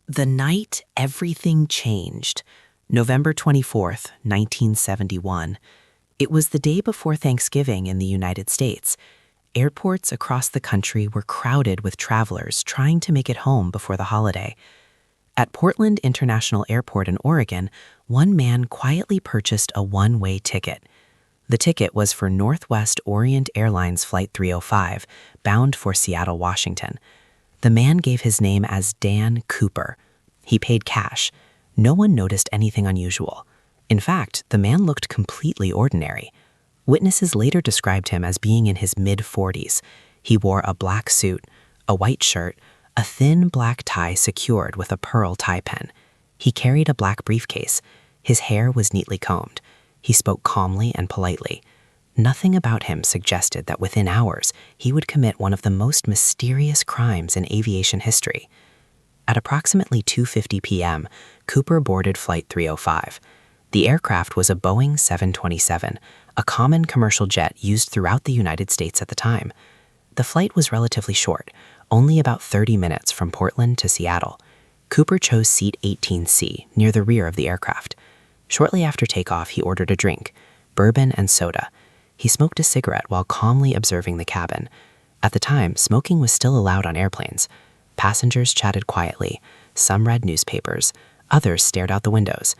The night everything changed, November 24th, 1971. It was the day before Thanksgiving in the United States. Airports across the country were crowded with travelers trying to make it home before the holiday. At Portland International Airport in Oregon, one man quietly purchased a one-way ticket. The ticket was for Northwest Orient Airlines Flight 305, bound for Seattle, Washington. The man gave his name as Dan Cooper. He paid cash. No one noticed anything unusual. In fact, the man looked completely ordinary. Witnesses later described him as being in his mid-40s. He wore a black suit, a white shirt, a thin black tie secured with a pearl tie pin. He carried a black briefcase. His hair was neatly combed. He spoke calmly and politely. Nothing about him suggested that within hours he would commit one of the most mysterious crimes in aviation history. At approximately 2:50 p.m., Cooper boarded Flight 305. The aircraft was a Boeing 727, a common commercial jet used throughout the United States at the time. The flight was relatively short, only about 30 minutes from Portland to Seattle. Cooper chose seat 18C, near the rear of the aircraft. Shortly after takeoff, he ordered a drink, bourbon and soda. He smoked a cigarette while calmly observing the cabin. At the time, smoking was still allowed on airplanes. Passengers chatted quietly. Some read newspapers. Others stared out the windows.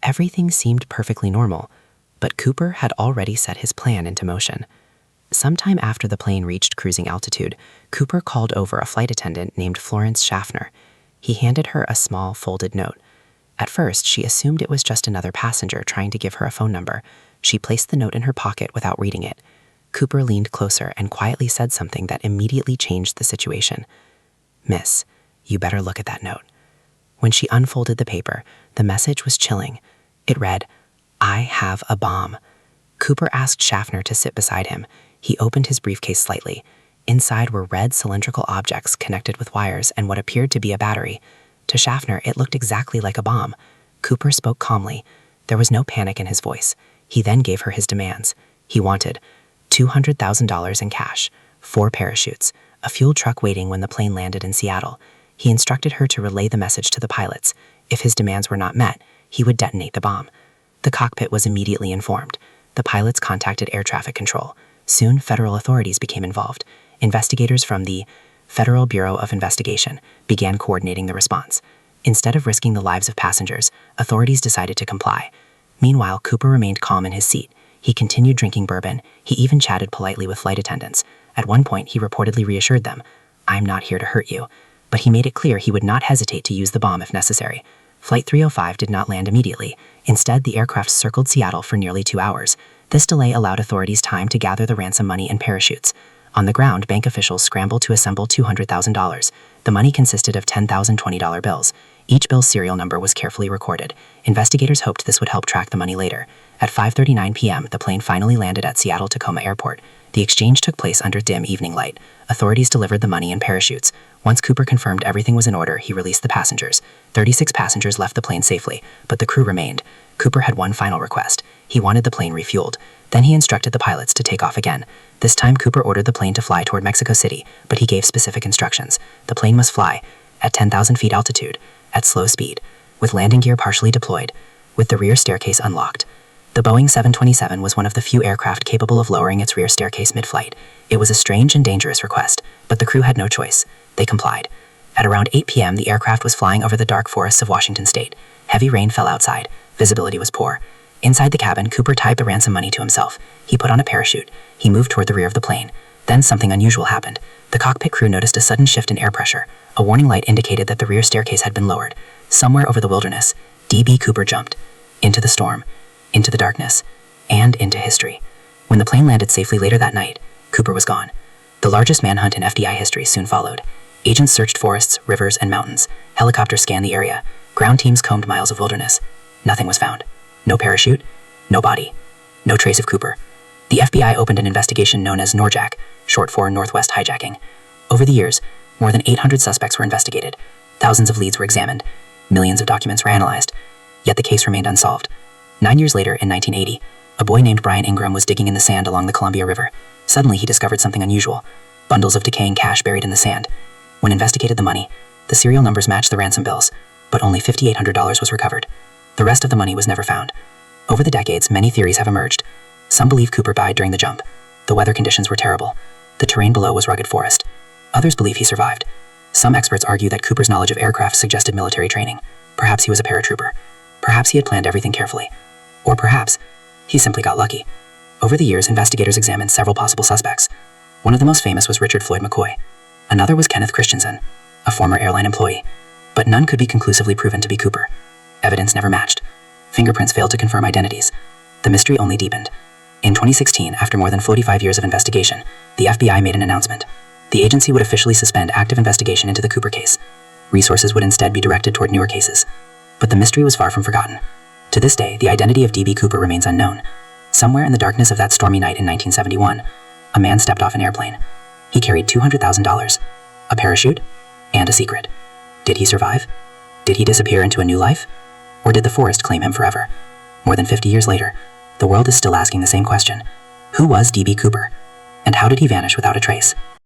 Everything seemed perfectly normal, but Cooper had already set his plan into motion. Sometime after the plane reached cruising altitude, Cooper called over a flight attendant named Florence Schaffner. He handed her a small folded note. At first, she assumed it was just another passenger trying to give her a phone number. She placed the note in her pocket without reading it. Cooper leaned closer and quietly said something that immediately changed the situation. "Miss, you better look at that note." When she unfolded the paper, the message was chilling. It read, "I have a bomb." Cooper asked Schaffner to sit beside him. He opened his briefcase slightly. Inside were red cylindrical objects connected with wires and what appeared to be a battery. To Schaffner, it looked exactly like a bomb. Cooper spoke calmly. There was no panic in his voice. He then gave her his demands. He wanted $200,000 in cash, 4 parachutes, a fuel truck waiting when the plane landed in Seattle. He instructed her to relay the message to the pilots. If his demands were not met, he would detonate the bomb. The cockpit was immediately informed. The pilots contacted air traffic control. Soon, federal authorities became involved. Investigators from the Federal Bureau of Investigation began coordinating the response. Instead of risking the lives of passengers, authorities decided to comply. Meanwhile, Cooper remained calm in his seat. He continued drinking bourbon. He even chatted politely with flight attendants. At one point, he reportedly reassured them, "I'm not here to hurt you." But he made it clear he would not hesitate to use the bomb if necessary. Flight 305 did not land immediately. Instead, the aircraft circled Seattle for nearly 2 hours. This delay allowed authorities time to gather the ransom money and parachutes. On the ground, bank officials scrambled to assemble $200,000. The money consisted of 10,000 $20 bills. Each bill's serial number was carefully recorded. Investigators hoped this would help track the money later. At 5:39 p.m., the plane finally landed at Seattle-Tacoma Airport. The exchange took place under dim evening light. Authorities delivered the money and parachutes. Once Cooper confirmed everything was in order, he released the passengers. 36 passengers left the plane safely, but the crew remained. Cooper had one final request. He wanted the plane refueled. Then he instructed the pilots to take off again. This time, Cooper ordered the plane to fly toward Mexico City, but he gave specific instructions. The plane must fly at 10,000 feet altitude, at slow speed, with landing gear partially deployed, with the rear staircase unlocked. The Boeing 727 was one of the few aircraft capable of lowering its rear staircase mid-flight. It was a strange and dangerous request, but the crew had no choice. They complied. At around 8 p.m., the aircraft was flying over the dark forests of Washington state. Heavy rain fell outside. Visibility was poor. Inside the cabin, Cooper tied the ransom money to himself. He put on a parachute. He moved toward the rear of the plane. Then something unusual happened. The cockpit crew noticed a sudden shift in air pressure. A warning light indicated that the rear staircase had been lowered. Somewhere over the wilderness, D.B. Cooper jumped. Into the storm, into the darkness, and into history. When the plane landed safely later that night, Cooper was gone. The largest manhunt in FBI history soon followed. Agents searched forests, rivers, and mountains. Helicopters scanned the area. Ground teams combed miles of wilderness. Nothing was found. No parachute, no body, no trace of Cooper. The FBI opened an investigation known as NORJAC, short for Northwest Hijacking. Over the years, more than 800 suspects were investigated. Thousands of leads were examined. Millions of documents were analyzed. Yet the case remained unsolved. 9 years later, in 1980, a boy named Brian Ingram was digging in the sand along the Columbia River. Suddenly, he discovered something unusual. Bundles of decaying cash buried in the sand. When investigated the money, the serial numbers matched the ransom bills. but only $5,800 was recovered. The rest of the money was never found. Over the decades, many theories have emerged. Some believe Cooper died during the jump. The weather conditions were terrible. The terrain below was rugged forest. Others believe he survived. Some experts argue that Cooper's knowledge of aircraft suggested military training. Perhaps he was a paratrooper. Perhaps he had planned everything carefully. Or perhaps he simply got lucky. Over the years, investigators examined several possible suspects. One of the most famous was Richard Floyd McCoy. Another was Kenneth Christensen, a former airline employee. But none could be conclusively proven to be Cooper. Evidence never matched. Fingerprints failed to confirm identities. The mystery only deepened. In 2016, after more than 45 years of investigation, the FBI made an announcement. The agency would officially suspend active investigation into the Cooper case. Resources would instead be directed toward newer cases. But the mystery was far from forgotten. To this day, the identity of D.B. Cooper remains unknown. Somewhere in the darkness of that stormy night in 1971, a man stepped off an airplane. He carried $200,000, a parachute, and a secret. Did he survive? Did he disappear into a new life? Or did the forest claim him forever? More than 50 years later, the world is still asking the same question. Who was D.B. Cooper? And how did he vanish without a trace?